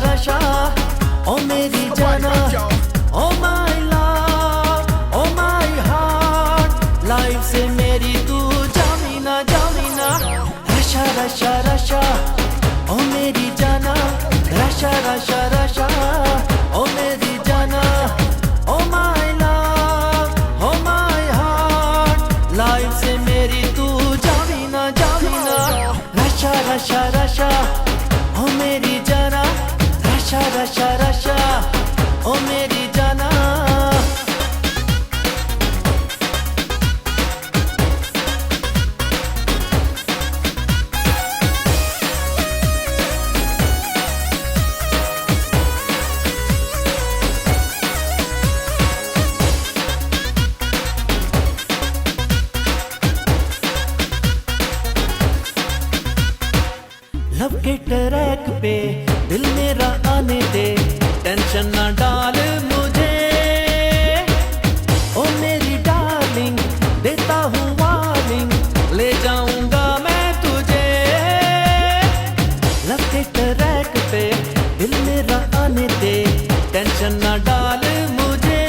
रशा ओ मेरी जाना oh my love oh my heart life से मेरी तू जामीना जामीना रशा रशा रशा ओ मेरी जाना रशा रशा रशा ओ मेरी जाना oh my love oh my heart life से मेरी तू जामीना जामीना रशा रशा रशा ओ मेरी जाना रशा रशा रशा ओ मेरी जाना लव के ट्रैक पे दिल मेरा आने दे टेंशन ना डाल मुझे ओ मेरी डार्लिंग देता हूँ वार्निंग ले जाऊंगा मैं तुझे लव के ट्रैक पे दिल मेरा आने दे टेंशन ना डाल मुझे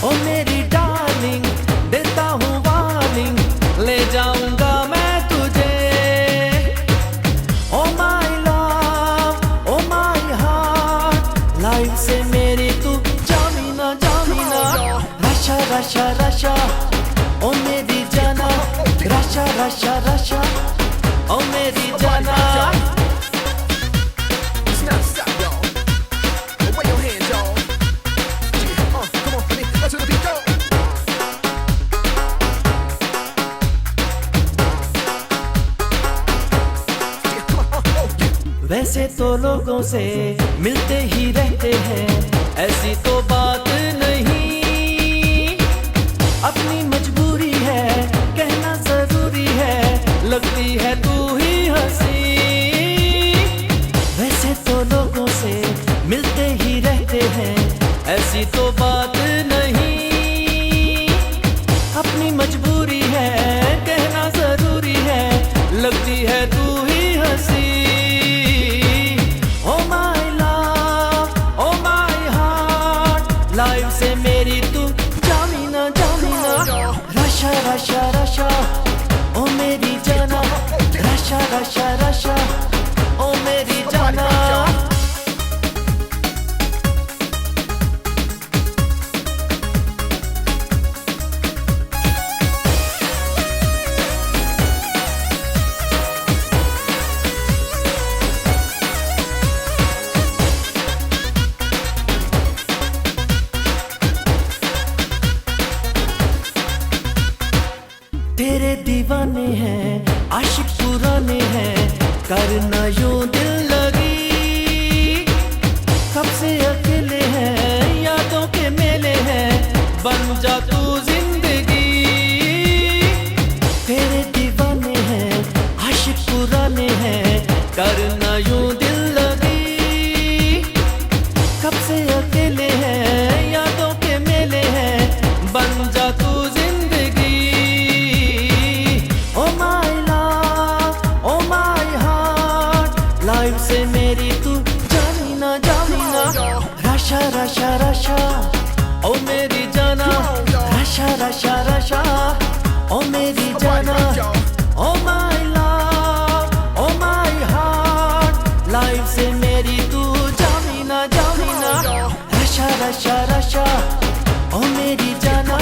ओ मेरी डार्लिंग देता हूँ वार्निंग ले जाऊंगा मैं लाइफ से मेरी तू जामीना जामीना रशा रशा रशा ओ मेरी जाना रशा रशा रशा ओ मेरी जाना वैसे तो लोगों से मिलते ही रहते हैं ऐसी तो बात नहीं अपनी मजबूरी है कहना जरूरी है लगती है तू ही हंसी वैसे तो लोगों से मिलते ही रहते हैं ऐसी तो बात नहीं अपनी मजबूरी है कहना जरूरी है लगती है तू ही हंसी लाइफ से मेरी तू जामीना जामीना रशा रशा रशा ओ मेरी जाना रशा रशा रशा ओ मेरी जाना तेरे दीवाने हैं आशिक पुराने हैं करना यूं दिल लगी कब से अकेले हैं यादों के मेले हैं बन जा तू जिंदगी तेरे दीवाने हैं आशिक पुराने हैं करना यूं दिल लगी कब से अकेले हैं यादों के मेले हैं बन जा तू लाइफ से मेरी तू जामीना जामीना रशा रशा रशा ओ मेरी जाना रशा रशा रशा ओ मेरी जाना oh my love oh my heart life से मेरी तू जामीना जामीना रशा रशा रशा ओ मेरी जाना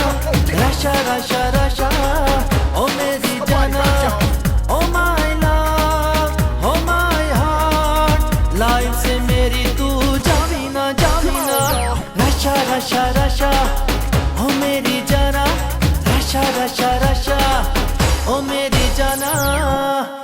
रशा रशा रशा ओ मेरी जाना ओ माय लाइफ से मेरी तू जामीना जामीना रशा रशा रशा ओ मेरी जाना रशा रशा रशा ओ मेरी जाना